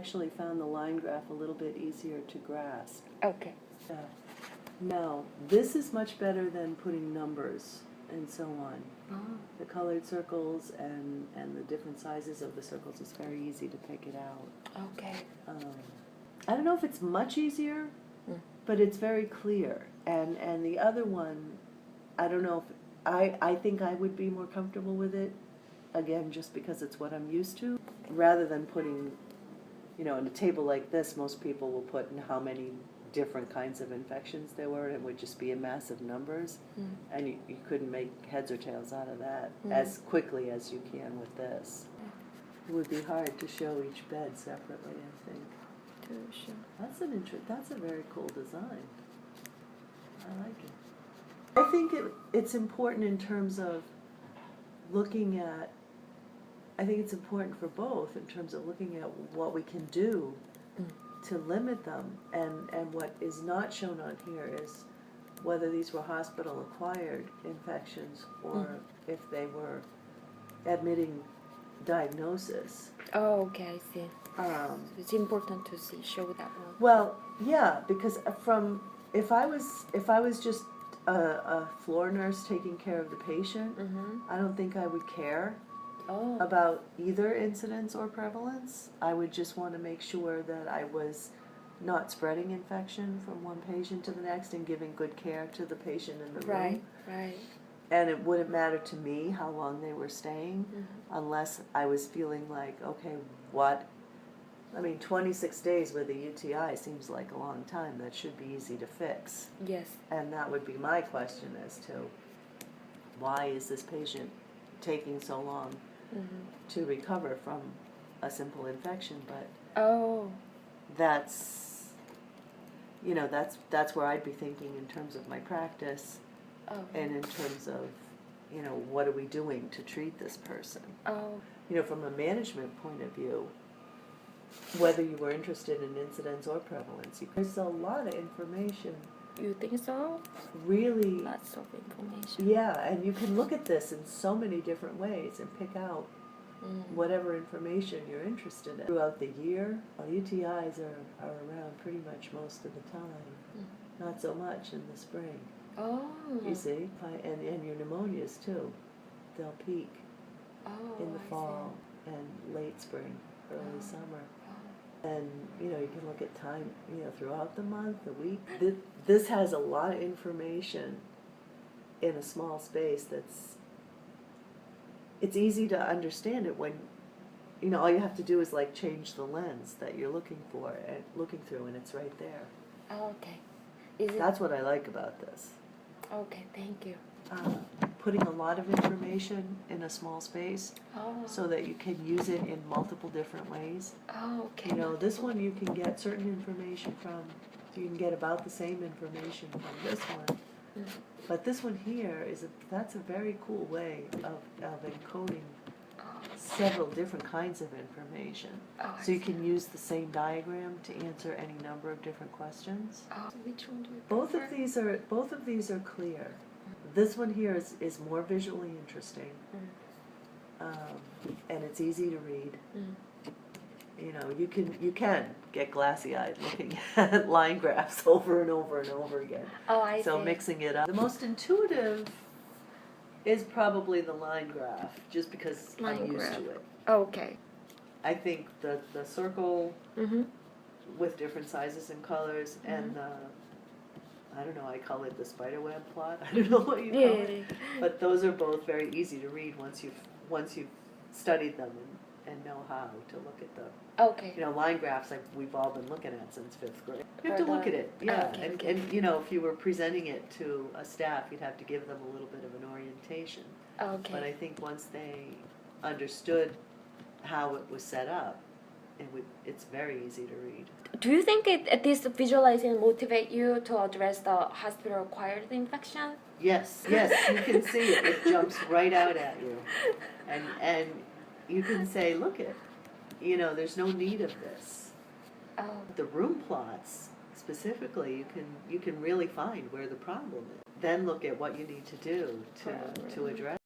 actually found the line graph a little bit easier to grasp. Okay. Now, this is much better than putting numbers and so on. Oh. The colored circles and the different sizes of the circles is very easy to pick it out. Okay. I don't know if it's much easier, but it's very clear. And the other one, I don't know if, I think I would be more comfortable with it, again, just because it's what I'm used to, rather than putting, in a table like this, most people will put in how many different kinds of infections there were, and it would just be a massive numbers, and you couldn't make heads or tails out of that as quickly as you can with this. It would be hard to show each bed separately, I think. Sure. That's a very cool design. I like it. I think it's important in terms of looking at, I think it's important for both in terms of looking at what we can do to limit them, and what is not shown on here is whether these were hospital-acquired infections or if they were admitting diagnosis. Oh, okay, I see. So it's important to show that one. Well, yeah, because if I was just a floor nurse taking care of the patient, I don't think I would care about either incidence or prevalence. I would just want to make sure that I was not spreading infection from one patient to the next and giving good care to the patient in the room. Right. And it wouldn't matter to me how long they were staying, unless I was feeling like, okay, 26 days with a UTI seems like a long time. That should be easy to fix. Yes. And that would be my question as to why is this patient taking so long to recover from a simple infection. But that's where I'd be thinking in terms of my practice, and in terms of what are we doing to treat this person. From a management point of view, whether you were interested in incidence or prevalence, there's a lot of information. You think so? Really. Lots of information. Yeah, and you can look at this in so many different ways and pick out whatever information you're interested in. Throughout the year, UTIs are around pretty much most of the time. Not so much in the spring. You see? And your pneumonias too. They'll peak in the fall and late spring, early summer. And, you can look at time, throughout the month, the week. This has a lot of information in a small space it's easy to understand it when, all you have to do is change the lens that you're looking for and looking through, and it's right there. Okay. That's what I like about this. Okay, thank you. Putting a lot of information in a small space so that you can use it in multiple different ways. Okay. This one you can get certain information from, you can get about the same information from this one. But this one here that's a very cool way of encoding several different kinds of information. So you can use the same diagram to answer any number of different questions. Which one do you Both of these are clear. This one here is more visually interesting, and it's easy to read. You can get glassy-eyed looking at line graphs over and over and over again. I see. So mixing it up. The most intuitive is probably the line graph, just because I'm used to it. Okay. I think the circle with different sizes and colors, and I don't know, I call it the spiderweb plot. I don't know what you call it. But those are both very easy to read once you've studied them and know how to look at them. Okay. Line graphs we've all been looking at since 5th grade. You have to look at it, yeah. Okay. And if you were presenting it to a staff, you'd have to give them a little bit of an orientation. Okay. But I think once they understood how it was set up, it's very easy to read. Do you think this visualizing motivate you to address the hospital-acquired infection? Yes, you can see it. It jumps right out at you. And you can say, look there's no need of this. The room plots, specifically, you can really find where the problem is. Then look at what you need to do to address